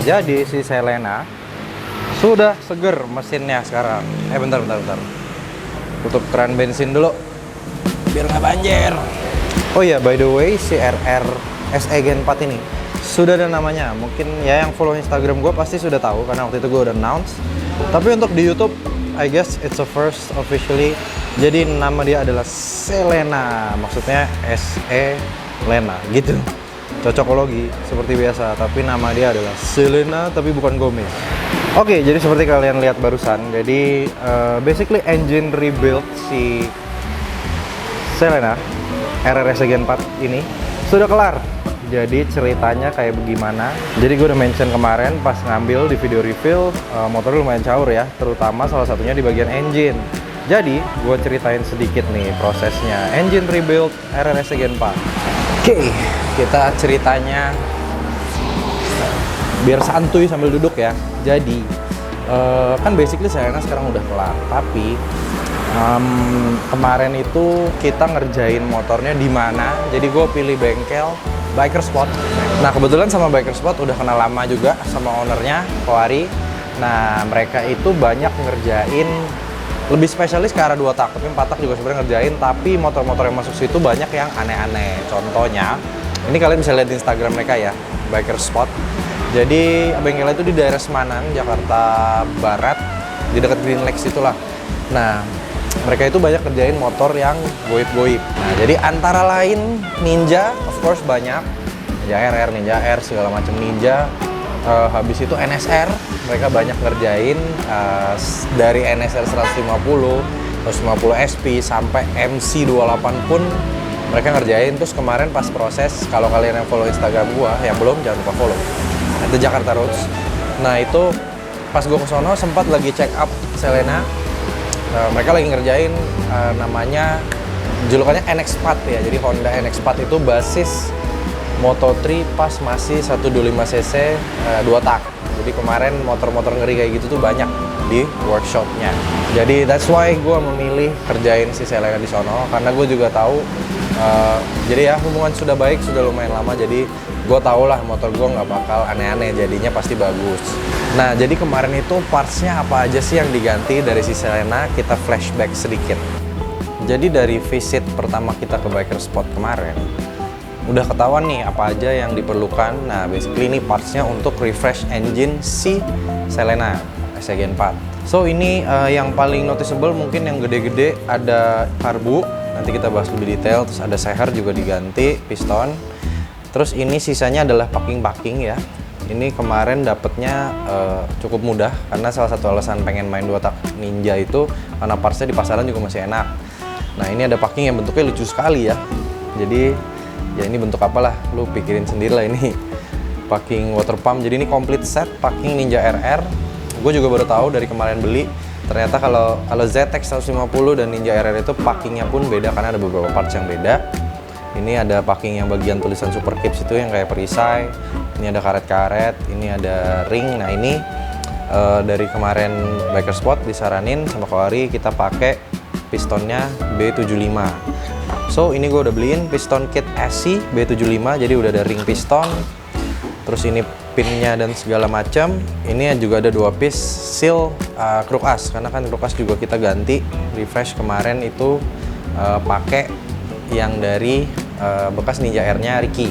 jadi si Selena sudah seger mesinnya sekarang. Bentar. Tutup keran bensin dulu biar nggak banjir. Oh iya, by the way, si RR SE Gen 4 ini sudah ada namanya. Mungkin ya yang follow Instagram gue pasti sudah tahu karena waktu itu gue udah announce. Tapi untuk di YouTube, I guess it's a first officially. Jadi nama dia adalah Selena, maksudnya SE Lena gitu. Cocokologi seperti biasa, tapi nama dia adalah Selena tapi bukan Gomez. Oke, jadi seperti kalian lihat barusan, jadi basically engine rebuild si Selena RRS Gen 4 ini sudah kelar. Jadi ceritanya kayak bagaimana? Jadi gue udah mention kemarin pas ngambil di video review, motor lumayan caur ya, terutama salah satunya di bagian engine. Jadi gue ceritain sedikit nih prosesnya engine rebuild RRS Gen 4. Oke, kita ceritanya biar santuy sambil duduk ya. Jadi kan basically Selena sekarang udah kelar, tapi kemarin itu kita ngerjain motornya di mana. Jadi gue pilih bengkel Biker Spot. Nah kebetulan sama Biker Spot udah kenal lama juga sama ownernya Koari. Nah mereka itu banyak ngerjain lebih spesialis ke arah 2 tak, tapi 4 tak juga sebenarnya ngerjain. Tapi motor-motor yang masuk situ banyak yang aneh-aneh. Contohnya ini kalian bisa lihat di Instagram mereka ya, Biker Spot. Jadi bengkelnya itu di daerah Semanang, Jakarta Barat, di dekat Green Lakes itulah. Nah mereka itu banyak kerjain motor yang goib-goib. Nah, jadi antara lain Ninja, of course banyak. Ninja RR, Ninja R, segala macam Ninja. Habis itu NSR, mereka banyak ngerjain dari NSR 150, 150 SP sampai MC28 pun mereka ngerjain. Terus kemarin pas proses, kalau kalian yang follow Instagram gua, yang belum jangan lupa follow. Itu Jakarta Roads. Nah, itu pas gua kesono sempat lagi check up Selena. Mereka lagi ngerjain namanya julukannya NX4 ya. Jadi Honda NX4 itu basis Moto3 pas masih 125cc 2 tak. Jadi kemarin motor-motor ngeri kayak gitu tuh banyak di workshopnya. Jadi that's why gue memilih kerjain si Selena di sono karena gue juga tahu jadi ya hubungan sudah baik, sudah lumayan lama. Jadi gue tau lah motor gue nggak bakal aneh-aneh, jadinya pasti bagus. Nah jadi kemarin itu partsnya apa aja sih yang diganti dari si Selena, kita flashback sedikit. Jadi dari visit pertama kita ke Biker Spot kemarin udah ketahuan nih apa aja yang diperlukan. Nah basically ini partsnya untuk refresh engine si Selena SE Gen 4. So ini yang paling noticeable mungkin yang gede-gede ada karbu, nanti kita bahas lebih detail. Terus ada seher juga diganti, piston. Terus ini sisanya adalah packing ya. Ini kemarin dapetnya cukup mudah karena salah satu alasan pengen main 2 tak Ninja itu karena partsnya di pasaran juga masih enak. Nah ini ada packing yang bentuknya lucu sekali ya. Jadi ya ini bentuk apalah, lu pikirin sendiri lah ini. Packing water pump, jadi ini complete set packing Ninja RR. Gue juga baru tahu dari kemarin beli. Ternyata kalau ZX 150 dan Ninja RR itu packingnya pun beda karena ada beberapa parts yang beda. Ini ada packing yang bagian tulisan Super Kips itu yang kayak perisai. Ini ada karet-karet, ini ada ring. Nah ini dari kemarin Biker Spot disaranin sama Koari kita pakai pistonnya B75. So ini gue udah beliin piston kit SC B75, jadi udah ada ring piston. Terus ini pinnya dan segala macam. Ini juga ada 2 piece seal kruk as, karena kan kruk as juga kita ganti refresh kemarin itu pakai yang dari bekas Ninja R-nya Ricky.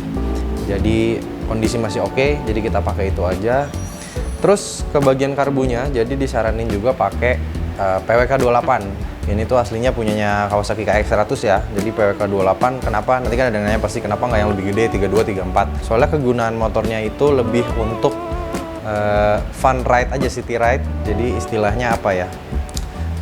Jadi kondisi masih oke, jadi kita pakai itu aja. Terus ke bagian karbunya, jadi disaranin juga pakai PWK 28. Ini tuh aslinya punyanya Kawasaki KX100 ya. Jadi PWK 28, kenapa? Nanti kan ada yang nanya pasti kenapa nggak yang lebih gede 32, 34. Soalnya kegunaan motornya itu lebih untuk fun ride aja, city ride. Jadi istilahnya apa ya?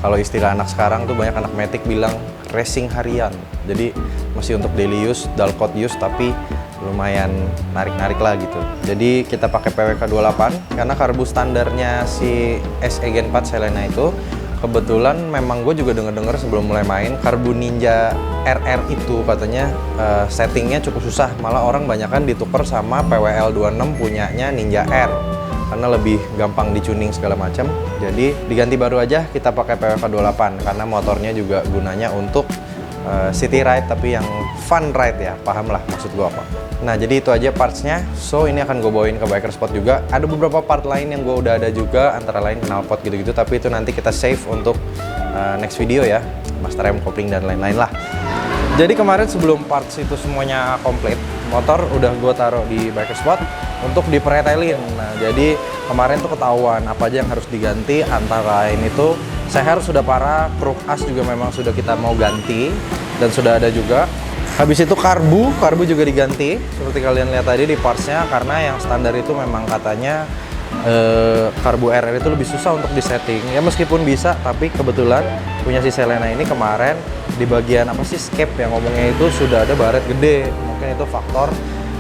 Kalau istilah anak sekarang tuh banyak anak metik bilang racing harian. Jadi masih untuk daily use, dalcott use, tapi lumayan narik-narik lah gitu. Jadi kita pakai PWK 28 karena karbu standarnya si SE Gen 4 Selena itu kebetulan memang gue juga denger-denger sebelum mulai main karbu Ninja RR itu katanya settingnya cukup susah, malah orang banyakan ditukar sama PWL 26 punyanya Ninja R karena lebih gampang dicuning segala macam. Jadi diganti baru aja kita pakai PWK 28 karena motornya juga gunanya untuk city ride tapi yang fun ride ya, paham lah maksud gue apa. Nah jadi itu aja partsnya, so ini akan gue bawain ke Biker Spot juga. Ada beberapa part lain yang gue udah ada juga, antara lain knalpot gitu-gitu, tapi itu nanti kita save untuk next video ya, master rem, kopling dan lain-lain lah. Jadi kemarin sebelum parts itu semuanya komplit, motor udah gue taruh di Biker Spot untuk dipretelin. Nah jadi kemarin tuh ketahuan apa aja yang harus diganti, antara lain itu seher sudah parah, kruk as juga memang sudah kita mau ganti dan sudah ada juga. Habis itu karbu juga diganti seperti kalian lihat tadi di partsnya, karena yang standar itu memang katanya karbu RR itu lebih susah untuk disetting ya, meskipun bisa, tapi kebetulan punya si Selena ini kemarin di bagian apa sih scape yang ngomongnya itu sudah ada baret gede, mungkin itu faktor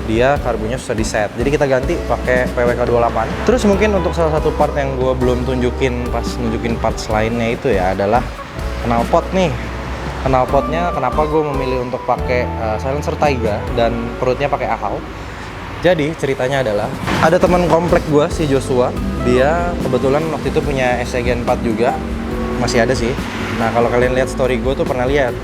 dia karbunya susah di set, jadi kita ganti pakai PWK 28. Terus mungkin untuk salah satu part yang gue belum tunjukin pas nunjukin parts lainnya itu ya adalah knalpot nih. Knalpotnya kenapa gue memilih untuk pakai silencer Taiga dan perutnya pakai Ahau. Jadi ceritanya adalah ada teman komplek gue si Joshua, dia kebetulan waktu itu punya SE Gen 4 juga, masih ada sih. Nah kalau kalian lihat story gue tuh pernah lihat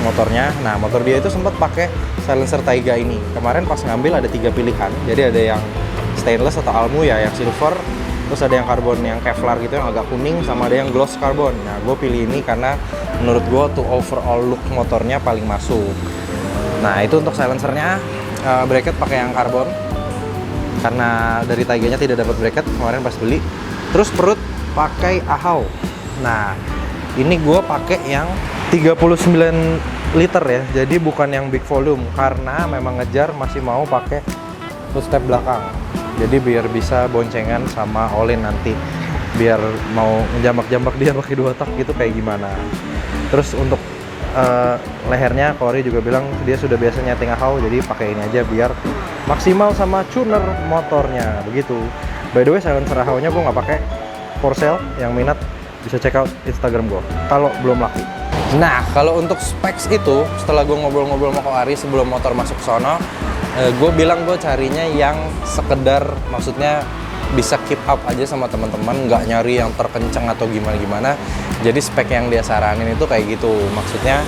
motornya. Nah motor dia itu sempat pakai silencer Taiga ini. Kemarin pas ngambil ada 3 pilihan, jadi ada yang stainless atau almu ya, yang silver, terus ada yang karbon yang Kevlar gitu yang agak kuning, sama ada yang gloss karbon. Nah gue pilih ini karena menurut gue tuh overall look motornya paling masuk. Nah itu untuk silencernya, bracket pakai yang karbon karena dari Taiganya tidak dapat bracket kemarin pas beli. Terus perut pakai Ahau. Nah ini gue pakai yang 39 liter ya, jadi bukan yang big volume karena memang ngejar masih mau pakai footstep belakang, jadi biar bisa boncengan sama Olin nanti, biar mau jambak-jambak dia pakai 2 tak gitu kayak gimana. Terus untuk lehernya Corey juga bilang dia sudah biasa nyeting Ahau, jadi pakai ini aja biar maksimal sama tuner motornya begitu. By the way silencer Ahau-nya gue nggak pakai, for sale, yang minat bisa check out Instagram gue kalau belum laku. Nah kalau untuk specs itu setelah gue ngobrol-ngobrol sama Koari sebelum motor masuk sono, gue bilang gue carinya yang sekedar, maksudnya bisa keep up aja sama teman-teman, nggak nyari yang terkenceng atau gimana-gimana. Jadi spek yang dia saranin itu kayak gitu, maksudnya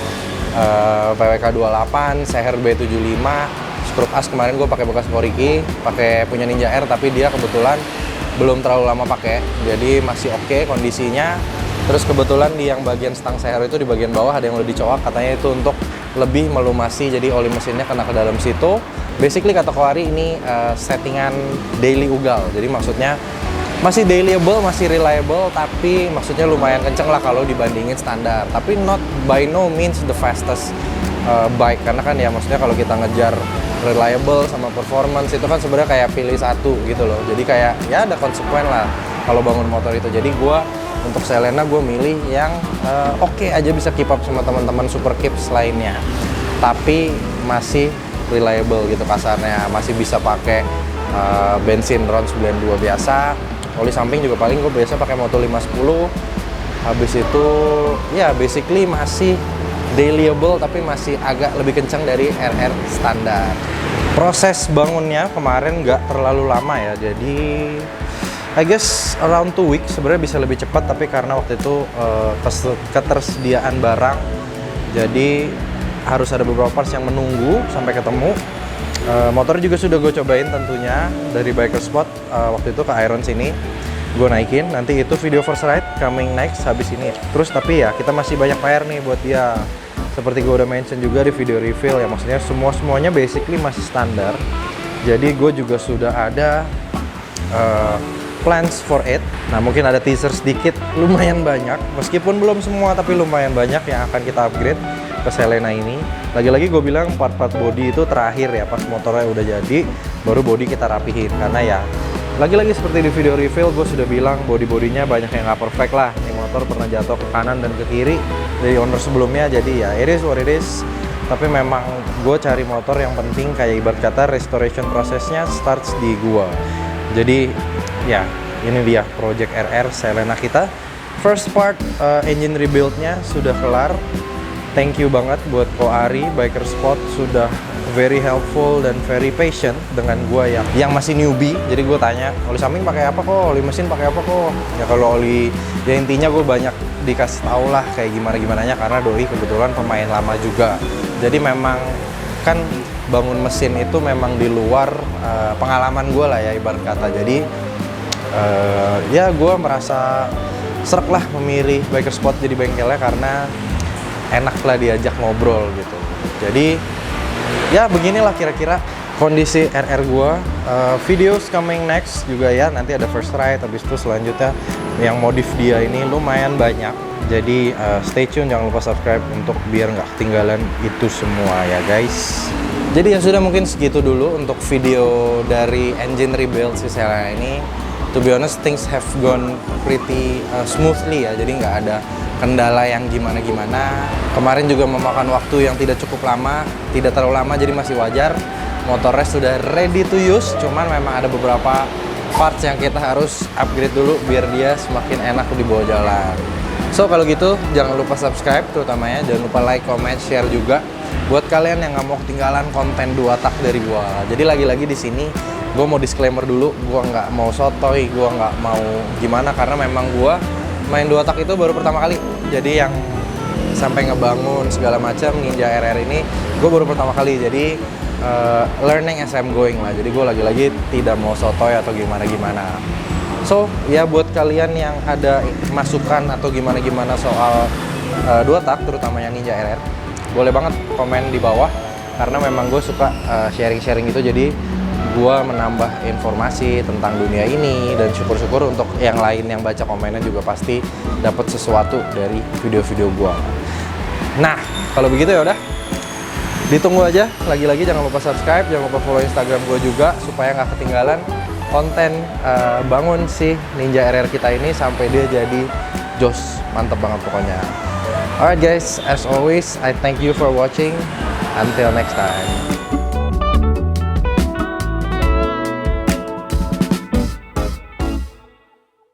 PWK 28, seher B75, skruk as kemarin gue pakai bekas Koriki, pakai punya Ninja R, tapi dia kebetulan belum terlalu lama pakai, jadi masih oke kondisinya. Terus kebetulan di yang bagian stang seher itu di bagian bawah ada yang udah dicoak, katanya itu untuk lebih melumasi, jadi oli mesinnya kena ke dalam situ. Basically kata Koari ini settingan daily ugal, jadi maksudnya masih dailyable, masih reliable, tapi maksudnya lumayan kenceng lah kalau dibandingin standar, tapi not by no means the fastest bike, karena kan ya maksudnya kalau kita ngejar reliable sama performance itu kan sebenarnya kayak pilih satu gitu loh, jadi kayak ya ada konsekuen lah kalau bangun motor itu. Jadi gue untuk Selena gue milih yang oke aja bisa keep up sama teman-teman super kips lainnya, tapi masih reliable gitu kasarnya, masih bisa pakai bensin round 92 biasa. Oli samping juga paling gue biasa pakai Moto 510. Habis itu ya basically masih dailyable tapi masih agak lebih kencang dari RR standar. Proses bangunnya kemarin nggak terlalu lama ya, jadi I guess around 2 weeks, sebenarnya bisa lebih cepat tapi karena waktu itu ketersediaan barang, jadi harus ada beberapa parts yang menunggu sampai ketemu. Motor juga sudah gue cobain tentunya dari Biker Spot, waktu itu ke Iron sini gue naikin, nanti itu video first ride coming next habis ini. Terus tapi ya kita masih banyak PR nih buat dia, seperti gue udah mention juga di video reveal ya, maksudnya semuanya basically masih standar. Jadi gue juga sudah ada plans for it. Nah mungkin ada teaser sedikit, lumayan banyak, meskipun belum semua tapi lumayan banyak yang akan kita upgrade ke Selena ini. Lagi-lagi gue bilang part-part body itu terakhir ya, pas motornya udah jadi baru body kita rapihin, karena ya lagi-lagi seperti di video reveal gue sudah bilang body-bodinya banyak yang nggak perfect lah. Ini motor pernah jatuh ke kanan dan ke kiri dari owner sebelumnya, jadi ya it is what it is. Tapi memang gue cari motor yang penting kayak ibarat kata restoration prosesnya starts di gue. Jadi ya ini dia project RR Selena kita. First part engine rebuild-nya sudah kelar. Thank you banget buat Koari, Biker Spot sudah very helpful dan very patient dengan gue yang masih newbie. Jadi gue tanya, oli samping pakai apa kok, oli mesin pakai apa kok. Ya kalau oli, ya intinya gue banyak dikasih tau lah kayak gimana-gimananya, karena doi kebetulan pemain lama juga. Jadi memang kan bangun mesin itu memang di luar pengalaman gue lah ya, ibarat kata. Jadi ya gue merasa srek lah memilih Biker Spot jadi bengkelnya, karena enak lah diajak ngobrol gitu. Jadi ya beginilah kira-kira kondisi RR gua. Videos coming next juga ya, nanti ada first ride, habis itu selanjutnya yang modif dia ini lumayan banyak. Jadi stay tune, jangan lupa subscribe untuk biar nggak ketinggalan itu semua ya guys. Jadi ya sudah, mungkin segitu dulu untuk video dari engine rebuild si Xela ini. To be honest, things have gone pretty smoothly ya, jadi nggak ada kendala yang gimana-gimana. Kemarin juga memakan waktu yang tidak cukup lama, tidak terlalu lama, jadi masih wajar. Motornya sudah ready to use, cuman memang ada beberapa parts yang kita harus upgrade dulu biar dia semakin enak dibawa jalan. So kalau gitu jangan lupa subscribe terutamanya, jangan lupa like, comment, share juga buat kalian yang nggak mau ketinggalan konten 2 tak dari gua. Jadi lagi-lagi di sini gua mau disclaimer dulu, gua nggak mau sotoy, gua nggak mau gimana, karena memang gua main 2 tak itu baru pertama kali. Jadi yang sampai ngebangun segala macam Ninja RR ini gue baru pertama kali. Jadi learning as I'm going lah. Jadi gue lagi-lagi tidak mau sotoy atau gimana-gimana. So ya buat kalian yang ada masukan atau gimana-gimana soal 2 tak terutama yang Ninja RR, boleh banget komen di bawah, karena memang gue suka sharing-sharing gitu. Jadi gue menambah informasi tentang dunia ini, dan syukur-syukur untuk yang lain yang baca komennya juga pasti dapat sesuatu dari video-video gue. Nah kalau begitu ya udah, ditunggu aja. Lagi-lagi jangan lupa subscribe, jangan lupa follow Instagram gue juga supaya nggak ketinggalan konten bangun si Ninja RR kita ini sampai dia jadi jos, mantep banget pokoknya. Alright guys, as always I thank you for watching. Until next time.